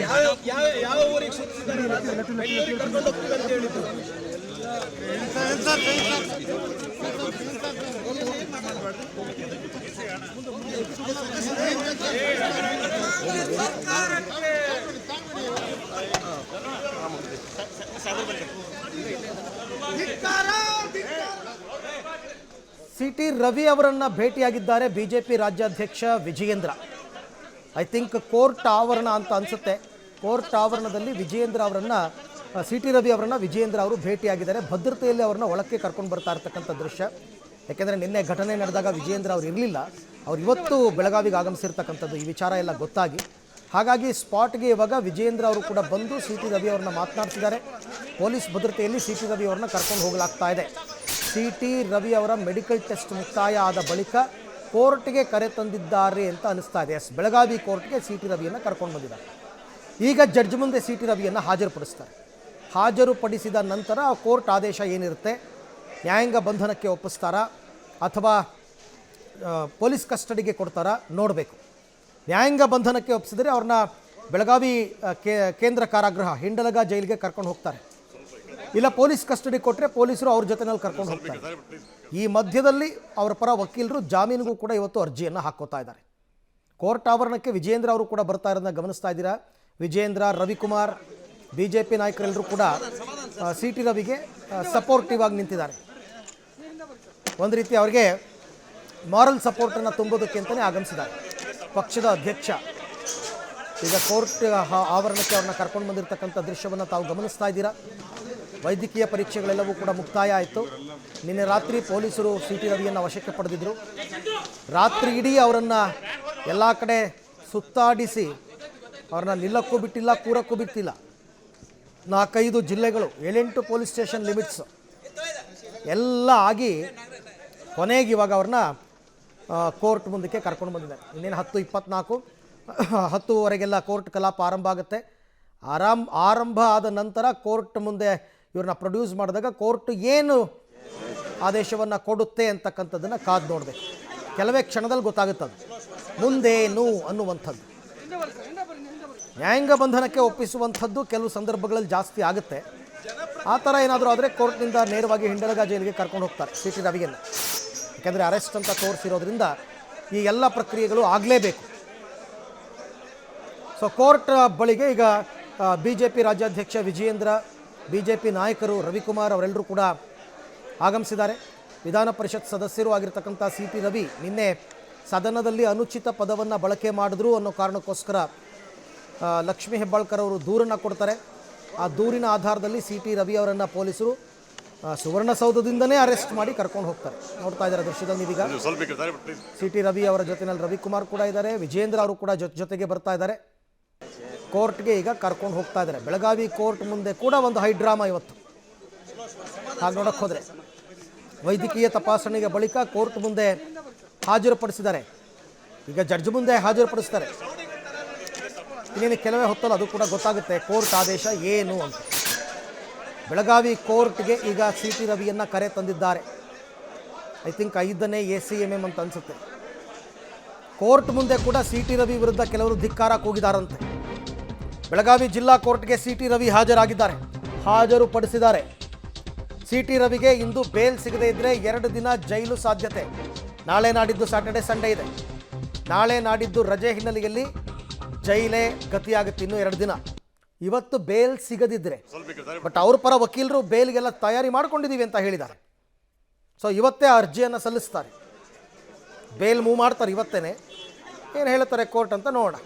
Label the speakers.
Speaker 1: ಯಾವ ಊರಿಗೆ ಸುತ್ತಿದ್ದಾರೆ ಬೆಂಗಳೂರಿಗೆ ಕರ್ಕೊಂಡು ಹೋಗ್ತೀವಿ ಅಂತ ಹೇಳಿದ್ರು.
Speaker 2: ಸಿಟಿ ರವಿ ಅವರನ್ನು ಭೇಟಿಯಾಗಿದ್ದಾರೆ ಬಿಜೆಪಿ ರಾಜ್ಯಾಧ್ಯಕ್ಷ ವಿಜಯೇಂದ್ರ. ಐ ಥಿಂಕ್ ಕೋರ್ಟ್ ಆವರಣ ಅಂತ ಅನಿಸುತ್ತೆ. ಕೋರ್ಟ್ ಆವರಣದಲ್ಲಿ ವಿಜಯೇಂದ್ರ ಅವರನ್ನು ಸಿಟಿ ರವಿ ಅವರನ್ನು ವಿಜಯೇಂದ್ರ ಅವರು ಭೇಟಿಯಾಗಿದ್ದಾರೆ. ಭದ್ರತೆಯಲ್ಲಿ ಅವ್ರನ್ನ ಒಳಕ್ಕೆ ಕರ್ಕೊಂಡು ಬರ್ತಾ ಇರ್ತಕ್ಕಂಥ ದೃಶ್ಯ. ಯಾಕೆಂದರೆ ನಿನ್ನೆ ಘಟನೆ ನಡೆದಾಗ ವಿಜಯೇಂದ್ರ ಅವರು ಇರಲಿಲ್ಲ. ಅವ್ರು ಇವತ್ತು ಬೆಳಗಾವಿಗೆ ಆಗಮಿಸಿರ್ತಕ್ಕಂಥದ್ದು ಈ ವಿಚಾರ ಎಲ್ಲ ಗೊತ್ತಾಗಿ. ಹಾಗಾಗಿ ಸ್ಪಾಟ್ಗೆ ಇವಾಗ ವಿಜಯೇಂದ್ರ ಅವರು ಕೂಡ ಬಂದು ಸಿಟಿ ರವಿ ಅವ್ರನ್ನ ಮಾತನಾಡ್ತಿದ್ದಾರೆ. ಪೊಲೀಸ್ ಭದ್ರತೆಯಲ್ಲಿ ಸಿಟಿ ರವಿ ಅವ್ರನ್ನ ಕರ್ಕೊಂಡು ಹೋಗಲಾಗ್ತಾ ಇದೆ. ಸಿಟಿ ರವಿ ಅವರ ಮೆಡಿಕಲ್ ಟೆಸ್ಟ್ ಮುಕ್ತಾಯ ಆದ ಬಳಿಕ ಕೋರ್ಟ್ಗೆ ಕರೆ ತಂದಿದ್ದಾರೆ ಅಂತ ಅನಿಸ್ತಾ ಇದೆ. ಬೆಳಗಾವಿ ಕೋರ್ಟ್ಗೆ ಸಿಟಿ ರವಿಯನ್ನು ಕರ್ಕೊಂಡು ಬಂದಿದ್ದಾರೆ. ಈಗ ಜಡ್ಜ್ ಮುಂದೆ ಸಿಟಿ ರವಿಯನ್ನು ಹಾಜರುಪಡಿಸ್ತಾರೆ. ಹಾಜರುಪಡಿಸಿದ ನಂತರ ಕೋರ್ಟ್ ಆದೇಶ ಏನಿರುತ್ತೆ, ನ್ಯಾಯಾಂಗ ಬಂಧನಕ್ಕೆ ಒಪ್ಪಿಸ್ತಾರಾ ಅಥವಾ ಪೊಲೀಸ್ ಕಸ್ಟಡಿಗೆ ಕೊಡ್ತಾರಾ ನೋಡಬೇಕು. ನ್ಯಾಯಾಂಗ ಬಂಧನಕ್ಕೆ ಒಪ್ಪಿಸಿದರೆ ಅವ್ರನ್ನ ಬೆಳಗಾವಿ ಕೇಂದ್ರ ಕಾರಾಗೃಹ ಹಿಂಡಲಗ ಜೈಲಿಗೆ ಕರ್ಕೊಂಡು ಹೋಗ್ತಾರೆ. ಇಲ್ಲ ಪೊಲೀಸ್ ಕಸ್ಟಡಿ ಕೊಟ್ಟರೆ ಪೊಲೀಸರು ಅವ್ರ ಜೊತೆನಲ್ಲಿ ಕರ್ಕೊಂಡು ಹೋಗ್ತಾರೆ. ಈ ಮಧ್ಯದಲ್ಲಿ ಅವರ ಪರ ವಕೀಲರು ಜಾಮೀನಿಗೂ ಕೂಡ ಇವತ್ತು ಅರ್ಜಿಯನ್ನು ಹಾಕೋತಾ ಇದ್ದಾರೆ. ಕೋರ್ಟ್ ಆವರಣಕ್ಕೆ ವಿಜಯೇಂದ್ರ ಅವರು ಕೂಡ ಬರ್ತಾ ಇರೋದನ್ನ ಗಮನಿಸ್ತಾ ಇದ್ದೀರಾ. ವಿಜಯೇಂದ್ರ, ರವಿಕುಮಾರ್, ಬಿಜೆಪಿ ನಾಯಕರೆಲ್ಲರೂ ಕೂಡ ಸಿಟಿ ರವಿಗೆ ಸಪೋರ್ಟಿವ್ ಆಗಿ ನಿಂತಿದ್ದಾರೆ. ಒಂದು ರೀತಿ ಅವರಿಗೆ ಮಾರಲ್ ಸಪೋರ್ಟನ್ನು ತುಂಬೋದಕ್ಕೆ ಅಂತಲೇ ಆಗಮಿಸಿದ್ದಾರೆ ಪಕ್ಷದ ಅಧ್ಯಕ್ಷ. ಈಗ ಕೋರ್ಟ್ ಆವರಣಕ್ಕೆ ಅವ್ರನ್ನ ಕರ್ಕೊಂಡು ಬಂದಿರತಕ್ಕಂಥ ದೃಶ್ಯವನ್ನು ತಾವು ಗಮನಿಸ್ತಾ ಇದ್ದೀರಾ. ವೈದ್ಯಕೀಯ ಪರೀಕ್ಷೆಗಳೆಲ್ಲವೂ ಕೂಡ ಮುಕ್ತಾಯ ಆಯಿತು. ನಿನ್ನೆ ರಾತ್ರಿ ಪೊಲೀಸರು ಸಿಟಿ ರವಿಯನ್ನು ವಶಕ್ಕೆ ಪಡೆದಿದ್ದರು. ರಾತ್ರಿ ಇಡೀ ಅವರನ್ನು ಎಲ್ಲ ಕಡೆ ಸುತ್ತಾಡಿಸಿ ಅವ್ರನ್ನ ನಿಲ್ಲಕ್ಕೂ ಬಿಟ್ಟಿಲ್ಲ, ಕೂರಕ್ಕೂ ಬಿಟ್ಟಿಲ್ಲ. 4-5 ಜಿಲ್ಲೆಗಳು, 7-8 ಪೊಲೀಸ್ ಸ್ಟೇಷನ್ ಲಿಮಿಟ್ಸ್ ಎಲ್ಲ ಆಗಿ ಕೊನೆಗೆ ಇವಾಗ ಅವ್ರನ್ನ ಕೋರ್ಟ್ ಮುಂದಕ್ಕೆ ಕರ್ಕೊಂಡು ಬಂದಿದ್ದಾರೆ. ಇನ್ನೇನು 10:24, 10:00ವರೆಗೆಲ್ಲ ಕೋರ್ಟ್ ಕಲಾಪ ಆರಂಭ ಆಗುತ್ತೆ. ಆರಂಭ ಆದ ನಂತರ ಕೋರ್ಟ್ ಮುಂದೆ ಇವ್ರನ್ನ ಪ್ರೊಡ್ಯೂಸ್ ಮಾಡಿದಾಗ ಕೋರ್ಟ್ ಏನು ಆದೇಶವನ್ನು ಕೊಡುತ್ತೆ ಅಂತಕ್ಕಂಥದ್ದನ್ನು ಕಾದು ನೋಡಬೇಕು. ಕೆಲವೇ ಕ್ಷಣದಲ್ಲಿ ಗೊತ್ತಾಗುತ್ತದೆ ಮುಂದೇನು ಅನ್ನುವಂಥದ್ದು. ನ್ಯಾಯಾಂಗ ಬಂಧನಕ್ಕೆ ಒಪ್ಪಿಸುವಂಥದ್ದು ಕೆಲವು ಸಂದರ್ಭಗಳಲ್ಲಿ ಜಾಸ್ತಿ ಆಗುತ್ತೆ. ಆ ಥರ ಏನಾದರೂ ಆದರೆ ಕೋರ್ಟ್ನಿಂದ ನೇರವಾಗಿ ಹಿಂಡಲಗ ಜೈಲಿಗೆ ಕರ್ಕೊಂಡು ಹೋಗ್ತಾರೆ ಸಿಟಿ ರವಿಯನ್ನು. ಯಾಕೆಂದರೆ ಅರೆಸ್ಟ್ ಅಂತ ತೋರಿಸಿರೋದ್ರಿಂದ ಈ ಎಲ್ಲ ಪ್ರಕ್ರಿಯೆಗಳು ಆಗಲೇಬೇಕು. ಸೊ ಕೋರ್ಟ್ ಬಳಿಗೆ ಈಗ ಬಿಜೆಪಿ ರಾಜ್ಯಾಧ್ಯಕ್ಷ ವಿಜಯೇಂದ್ರ, ಬಿಜೆಪಿ ನಾಯಕರು ರವಿಕುಮಾರ್ ಅವರೆಲ್ಲರೂ ಕೂಡ ಆಗಮಿಸಿದ್ದಾರೆ. ವಿಧಾನ ಪರಿಷತ್ ಸದಸ್ಯರು ಆಗಿರ್ತಕ್ಕಂಥ ಸಿಟಿ ರವಿ ನಿನ್ನೆ ಸದನದಲ್ಲಿ ಅನುಚಿತ ಪದವನ್ನು ಬಳಕೆ ಮಾಡಿದ್ರು ಅನ್ನೋ ಕಾರಣಕ್ಕೋಸ್ಕರ ಲಕ್ಷ್ಮೀ ಹೆಬ್ಬಾಳ್ಕರ್ ಅವರು ದೂರನ್ನು ಕೊಡ್ತಾರೆ. ಆ ದೂರಿನ ಆಧಾರದಲ್ಲಿ ಸಿಟಿ ರವಿ ಅವರನ್ನು ಪೊಲೀಸರು ಸುವರ್ಣಸೌಧದಿಂದನೇ ಅರೆಸ್ಟ್ ಮಾಡಿ ಕರ್ಕೊಂಡು ಹೋಗ್ತಾರೆ. ನೋಡ್ತಾ ಇದ್ದಾರೆ ದೃಶ್ಯದಲ್ಲಿ ನೀವೀಗ. ಸಿಟಿ ರವಿ ಅವರ ಜೊತೆಯಲ್ಲಿ ರವಿಕುಮಾರ್ ಕೂಡ ಇದ್ದಾರೆ, ವಿಜಯೇಂದ್ರ ಅವರು ಕೂಡ ಜೊತೆಗೆ ಬರ್ತಾ ಇದ್ದಾರೆ. ಕೋರ್ಟ್ಗೆ ಈಗ ಕರ್ಕೊಂಡು ಹೋಗ್ತಾ ಇದ್ದಾರೆ. ಬೆಳಗಾವಿ ಕೋರ್ಟ್ ಮುಂದೆ ಕೂಡ ಒಂದು ಹೈ ಡ್ರಾಮಾ ಇವತ್ತು. ಹಾಗೆ ನೋಡಕ್ಕೆ ಹೋದರೆ ವೈದ್ಯಕೀಯ ತಪಾಸಣೆಗೆ ಬಳಿಕ ಕೋರ್ಟ್ ಮುಂದೆ ಹಾಜರುಪಡಿಸಿದ್ದಾರೆ. ಈಗ ಜಡ್ಜ್ ಮುಂದೆ ಹಾಜರುಪಡಿಸ್ತಾರೆ. ಇನ್ನೇನು ಕೆಲವೇ ಹೊತ್ತಲ್ಲ ಅದು ಕೂಡ ಗೊತ್ತಾಗುತ್ತೆ ಕೋರ್ಟ್ ಆದೇಶ ಏನು ಅಂತ. ಬೆಳಗಾವಿ ಕೋರ್ಟ್ಗೆ ಈಗ ಸಿಟಿ ರವಿಯನ್ನು ಕರೆ ತಂದಿದ್ದಾರೆ. ಐ ಥಿಂಕ್ 5ನೇ ACMM ಅಂತ ಅನಿಸುತ್ತೆ. ಕೋರ್ಟ್ ಮುಂದೆ ಕೂಡ ಸಿಟಿ ರವಿ ವಿರುದ್ಧ ಕೆಲವರು ಧಿಕ್ಕಾರ ಕೂಗಿದಾರಂತೆ. ಬೆಳಗಾವಿ ಜಿಲ್ಲಾ ಕೋರ್ಟ್ಗೆ ಸಿಟಿ ರವಿ ಹಾಜರಾಗಿದ್ದಾರೆ, ಹಾಜರುಪಡಿಸಿದ್ದಾರೆ. ಸಿಟಿ ರವಿಗೆ ಇಂದು ಬೇಲ್ ಸಿಗದೇ ಇದ್ದರೆ 2 ದಿನ ಜೈಲು ಸಾಧ್ಯತೆ. ನಾಳೆ ನಾಡಿದ್ದು ಸ್ಯಾಟರ್ಡೆ ಸಂಡೇ ಇದೆ. ನಾಳೆ ನಾಡಿದ್ದು ರಜೆ ಹಿನ್ನೆಲೆಯಲ್ಲಿ ಜೈಲೇ ಗತಿಯಾಗುತ್ತೆ ಇನ್ನೂ 2 ದಿನ. ಇವತ್ತು ಬೇಲ್ ಸಿಗದಿದ್ದರೆ, ಬಟ್ ಅವ್ರ ಪರ ವಕೀಲರು ಬೇಲ್ಗೆಲ್ಲ ತಯಾರಿ ಮಾಡ್ಕೊಂಡಿದ್ದೀವಿ ಅಂತ ಹೇಳಿದ್ದಾರೆ. ಸೊ ಇವತ್ತೇ ಅರ್ಜಿಯನ್ನು ಸಲ್ಲಿಸ್ತಾರೆ, ಬೇಲ್ ಮೂವ್ ಮಾಡ್ತಾರೆ ಇವತ್ತೇ. ಏನು ಹೇಳ್ತಾರೆ ಕೋರ್ಟ್ ಅಂತ ನೋಡೋಣ.